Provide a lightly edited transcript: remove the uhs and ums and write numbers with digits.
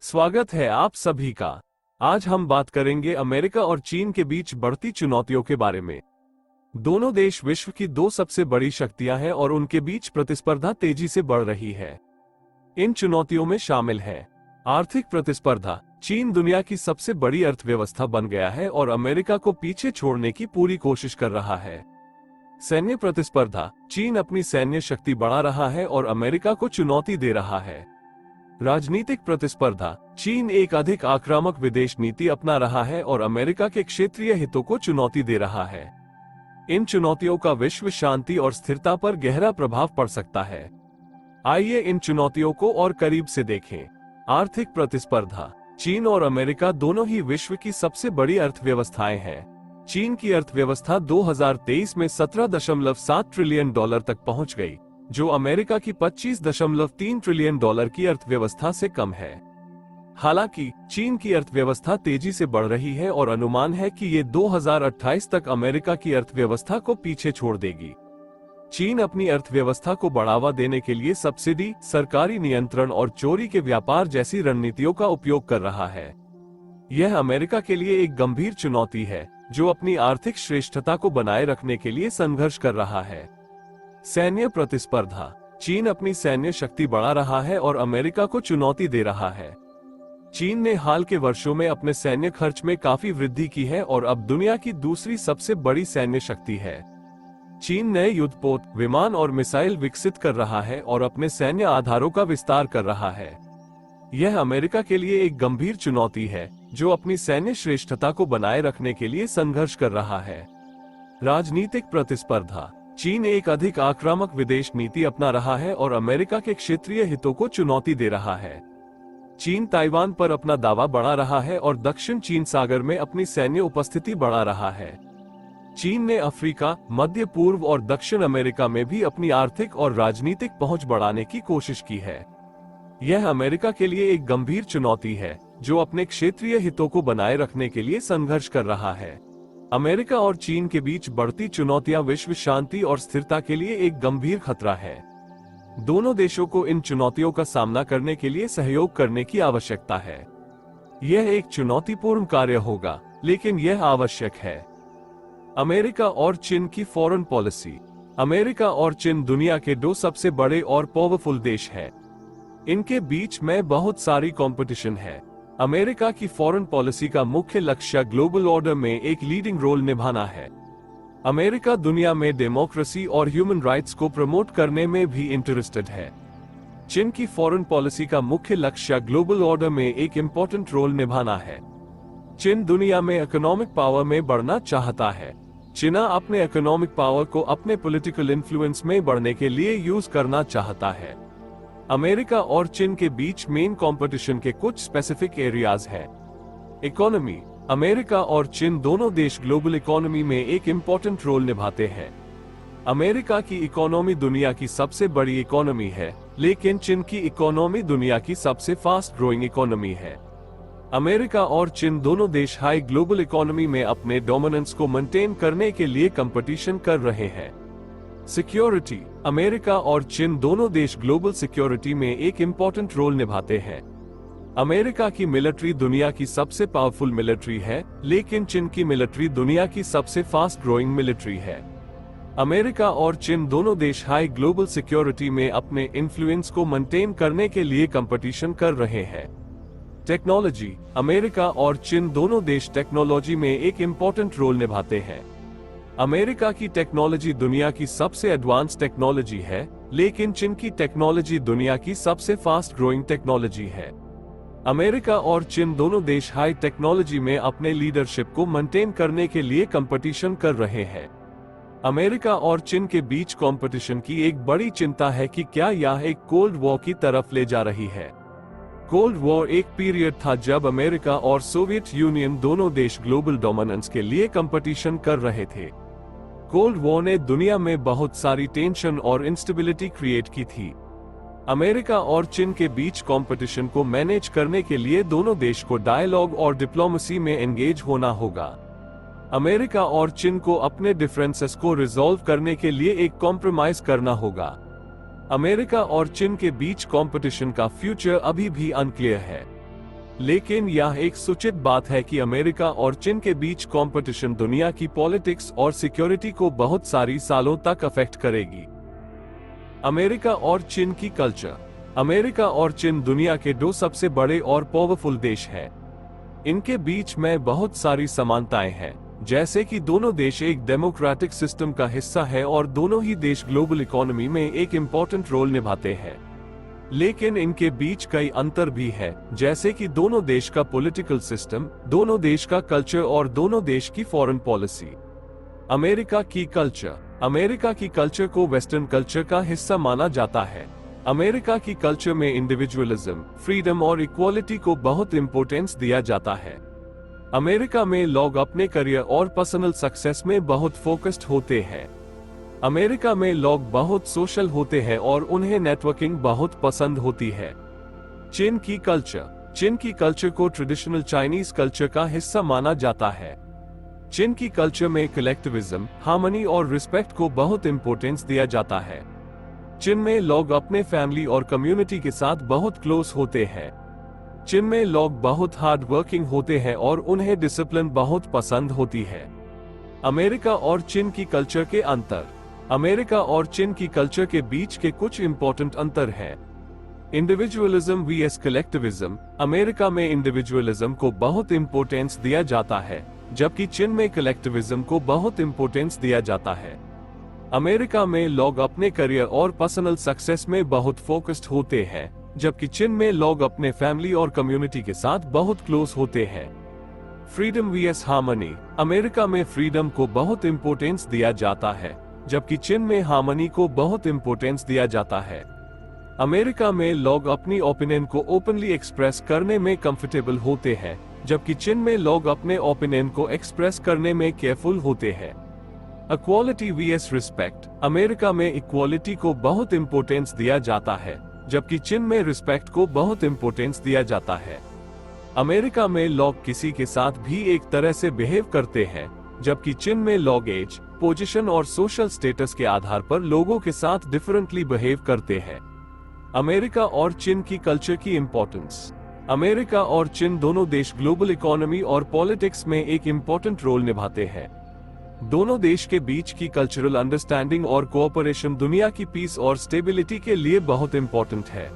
स्वागत है आप सभी का। आज हम बात करेंगे अमेरिका और चीन के बीच बढ़ती चुनौतियों के बारे में। दोनों देश विश्व की दो सबसे बड़ी शक्तियां हैं और उनके बीच प्रतिस्पर्धा तेजी से बढ़ रही है। इन चुनौतियों में शामिल है आर्थिक प्रतिस्पर्धा। चीन दुनिया की सबसे बड़ी अर्थव्यवस्था बन गया है और अमेरिका को पीछे छोड़ने की पूरी कोशिश कर रहा है। सैन्य प्रतिस्पर्धा। चीन अपनी सैन्य शक्ति बढ़ा रहा है और अमेरिका को चुनौती दे रहा है। राजनीतिक प्रतिस्पर्धा। चीन एक अधिक आक्रामक विदेश नीति अपना रहा है और अमेरिका के क्षेत्रीय हितों को चुनौती दे रहा है। इन चुनौतियों का विश्व शांति और स्थिरता पर गहरा प्रभाव पड़ सकता है। आइए इन चुनौतियों को और करीब से देखें। आर्थिक प्रतिस्पर्धा। चीन और अमेरिका दोनों ही विश्व की सबसे बड़ी अर्थव्यवस्थाएं हैं। चीन की अर्थव्यवस्था 2023 में $17.7 ट्रिलियन तक पहुंच गई, जो अमेरिका की $25.3 ट्रिलियन की अर्थव्यवस्था से कम है। हालांकि चीन की अर्थव्यवस्था तेजी से बढ़ रही है और अनुमान है कि ये 2028 तक अमेरिका की अर्थव्यवस्था को पीछे छोड़ देगी। चीन अपनी अर्थव्यवस्था को बढ़ावा देने के लिए सब्सिडी, सरकारी नियंत्रण और चोरी के व्यापार जैसी रणनीतियों का उपयोग कर रहा है। यह अमेरिका के लिए एक गंभीर चुनौती है, जो अपनी आर्थिक श्रेष्ठता को बनाए रखने के लिए संघर्ष कर रहा है। सैन्य प्रतिस्पर्धा। चीन अपनी सैन्य शक्ति बढ़ा रहा है और अमेरिका को चुनौती दे रहा है। चीन ने हाल के वर्षों में अपने सैन्य खर्च में काफी वृद्धि की है और अब दुनिया की दूसरी सबसे बड़ी सैन्य शक्ति है। चीन नए युद्धपोत, विमान और मिसाइल विकसित कर रहा है और अपने सैन्य आधारों का विस्तार कर रहा है। यह अमेरिका के लिए एक गंभीर चुनौती है, जो अपनी सैन्य श्रेष्ठता को बनाए रखने के लिए संघर्ष कर रहा है। राजनीतिक प्रतिस्पर्धा। चीन एक अधिक आक्रामक विदेश नीति अपना रहा है और अमेरिका के क्षेत्रीय हितों को चुनौती दे रहा है। चीन ताइवान पर अपना दावा बढ़ा रहा है और दक्षिण चीन सागर में अपनी सैन्य उपस्थिति बढ़ा रहा है। चीन ने अफ्रीका, मध्य पूर्व और दक्षिण अमेरिका में भी अपनी आर्थिक और राजनीतिक पहुंच बढ़ाने की कोशिश की है। यह अमेरिका के लिए एक गंभीर चुनौती है, जो अपने क्षेत्रीय हितों को बनाए रखने के लिए संघर्ष कर रहा है। अमेरिका और चीन के बीच बढ़ती चुनौतियां विश्व शांति और स्थिरता के लिए एक गंभीर खतरा है। दोनों देशों को इन चुनौतियों का सामना करने के लिए सहयोग करने की आवश्यकता है। यह एक चुनौतीपूर्ण कार्य होगा, लेकिन यह आवश्यक है। अमेरिका और चीन की फॉरेन पॉलिसी। अमेरिका और चीन दुनिया के दो सबसे बड़े और पावरफुल देश हैं। इनके बीच में बहुत सारी कंपटीशन है। अमेरिका की फॉरेन पॉलिसी का मुख्य लक्ष्य ग्लोबल ऑर्डर में एक लीडिंग रोल निभाना है। अमेरिका दुनिया में डेमोक्रेसी और ह्यूमन राइट्स को प्रमोट करने में भी इंटरेस्टेड है। चीन की फॉरेन पॉलिसी का मुख्य लक्ष्य ग्लोबल ऑर्डर में एक इम्पोर्टेंट रोल निभाना है। चीन दुनिया में इकोनॉमिक पावर में बढ़ना चाहता है। चीन अपने इकोनॉमिक पावर को अपने पॉलिटिकल इन्फ्लुएंस में बढ़ने के लिए यूज करना चाहता है। अमेरिका और चीन के बीच मेन कंपटीशन के कुछ स्पेसिफिक एरियाज हैं। इकोनॉमी। अमेरिका और चीन दोनों देश ग्लोबल इकोनॉमी में एक इम्पोर्टेंट रोल निभाते हैं। अमेरिका की इकोनॉमी दुनिया की सबसे बड़ी इकोनॉमी है, लेकिन चीन की इकोनॉमी दुनिया की सबसे फास्ट ग्रोइंग इकोनॉमी है। अमेरिका और चीन दोनों देश हाई ग्लोबल इकोनॉमी में अपने डोमिनेंस को मेंटेन करने के लिए कंपटीशन कर रहे हैं। सिक्योरिटी। अमेरिका और चीन दोनों देश ग्लोबल सिक्योरिटी में एक इम्पोर्टेंट रोल निभाते हैं। अमेरिका की मिलिट्री दुनिया की सबसे पावरफुल मिलिट्री है, लेकिन चीन की मिलिट्री दुनिया की सबसे फास्ट ग्रोइंग मिलिट्री है। अमेरिका और चीन दोनों देश हाई ग्लोबल सिक्योरिटी में अपने इन्फ्लुएंस को मेंटेन करने के लिए कंपटीशन कर रहे हैं। टेक्नोलॉजी। अमेरिका और चीन दोनों देश टेक्नोलॉजी में एक इम्पोर्टेंट रोल निभाते हैं। अमेरिका की टेक्नोलॉजी दुनिया की सबसे एडवांस टेक्नोलॉजी है, लेकिन चीन की टेक्नोलॉजी दुनिया की सबसे फास्ट ग्रोइंग टेक्नोलॉजी है। अमेरिका और चीन दोनों देश हाई टेक्नोलॉजी में अपने लीडरशिप को मेंटेन करने के लिए कंपटीशन कर रहे हैं। अमेरिका और चीन के बीच कंपटीशन की एक बड़ी चिंता है कि क्या यह एक कोल्ड वॉर की तरफ ले जा रही है। कोल्ड वॉर एक पीरियड था जब अमेरिका और सोवियत यूनियन दोनों देश ग्लोबल डोमिनेंस के लिए कंपटीशन कर रहे थे। कोल्ड वॉर ने दुनिया में बहुत सारी टेंशन और इंस्टेबिलिटी क्रिएट की थी। अमेरिका और चीन के बीच कंपटीशन को मैनेज करने के लिए दोनों देश को डायलॉग और डिप्लोमेसी में एंगेज होना होगा। अमेरिका और चीन को अपने डिफरेंसेस को रिजॉल्व करने के लिए एक कॉम्प्रोमाइज करना होगा। अमेरिका और चीन के बीच कंपटीशन का फ्यूचर अभी भी अनक्लियर है। लेकिन यह एक सूचित बात है कि अमेरिका और चीन के बीच कंपटीशन दुनिया की पॉलिटिक्स और सिक्योरिटी को बहुत सारी सालों तक अफेक्ट करेगी। अमेरिका और चीन की कल्चर। अमेरिका और चीन दुनिया के दो सबसे बड़े और पावरफुल देश हैं। इनके बीच में बहुत सारी समानताएं हैं, जैसे कि दोनों देश एक डेमोक्रेटिक सिस्टम का हिस्सा है और दोनों ही देश ग्लोबल इकोनॉमी में एक इम्पोर्टेंट रोल निभाते हैं। लेकिन इनके बीच कई अंतर भी है, जैसे कि दोनों देश का पॉलिटिकल सिस्टम, दोनों देश का कल्चर और दोनों देश की फॉरेन पॉलिसी। अमेरिका की कल्चर। अमेरिका की कल्चर को वेस्टर्न कल्चर का हिस्सा माना जाता है। अमेरिका की कल्चर में इंडिविजुअलिज्म, फ्रीडम और इक्वालिटी को बहुत इंपॉर्टेंस दिया जाता है। अमेरिका में लोग अपने करियर और पर्सनल सक्सेस में बहुत फोकस्ड होते हैं। अमेरिका में लोग बहुत सोशल होते हैं और उन्हें नेटवर्किंग बहुत पसंद होती है। चीन की कल्चर। चीन की कल्चर को ट्रेडिशनल चाइनीज कल्चर का हिस्सा माना जाता है। चीन की कल्चर में कलेक्टिविज्म, हार्मनी और रिस्पेक्ट को बहुत इंपॉर्टेंस दिया जाता है। चीन में लोग अपने फैमिली और कम्युनिटी के साथ बहुत क्लोज होते हैं। चीन में लोग बहुत हार्ड वर्किंग होते हैं और उन्हें डिसिप्लिन बहुत पसंद होती है। अमेरिका और चीन की कल्चर के अंतर। अमेरिका और चीन की कल्चर के बीच के कुछ इंपॉर्टेंट अंतर हैं। Individualism vs collectivism. अमेरिका में इंडिविजुअलिज्म को बहुत इंपॉर्टेंस दिया जाता है, जबकि चीन में कलेक्टिविज्म को बहुत इंपॉर्टेंस दिया जाता है। अमेरिका में लोग अपने करियर और पर्सनल सक्सेस में बहुत फोकस्ड होते हैं, जबकि चीन में लोग अपने फैमिली और कम्युनिटी के साथ बहुत क्लोज होते हैं। Freedom vs harmony. अमेरिका में फ्रीडम को बहुत इंपॉर्टेंस दिया जाता है, जबकि चीन में हार्मनी को बहुत इंपॉर्टेंस दिया जाता है। अमेरिका में लोग अपनी ओपिनियन को ओपनली एक्सप्रेस करने में कंफर्टेबल होते हैं, जबकि चीन में लोग अपने ओपिनियन को एक्सप्रेस करने में केयरफुल होते हैं। Equality vs respect. अमेरिका में इक्वालिटी को बहुत इंपॉर्टेंस दिया जाता है, जबकि चीन में रिस्पेक्ट को बहुत इंपॉर्टेंस दिया जाता है। अमेरिका में लोग किसी के साथ भी एक तरह से बिहेव करते हैं, जबकि चीन में लोग एज, पोजीशन और सोशल स्टेटस के आधार पर लोगों के साथ डिफरेंटली बिहेव करते हैं। अमेरिका और चीन की कल्चर की इंपॉर्टेंस। अमेरिका और चीन दोनों देश ग्लोबल इकोनॉमी और पॉलिटिक्स में एक इंपॉर्टेंट रोल निभाते हैं। दोनों देश के बीच की कल्चरल अंडरस्टैंडिंग और कोऑपरेशन दुनिया की पीस और स्टेबिलिटी के लिए बहुत इंपॉर्टेंट है।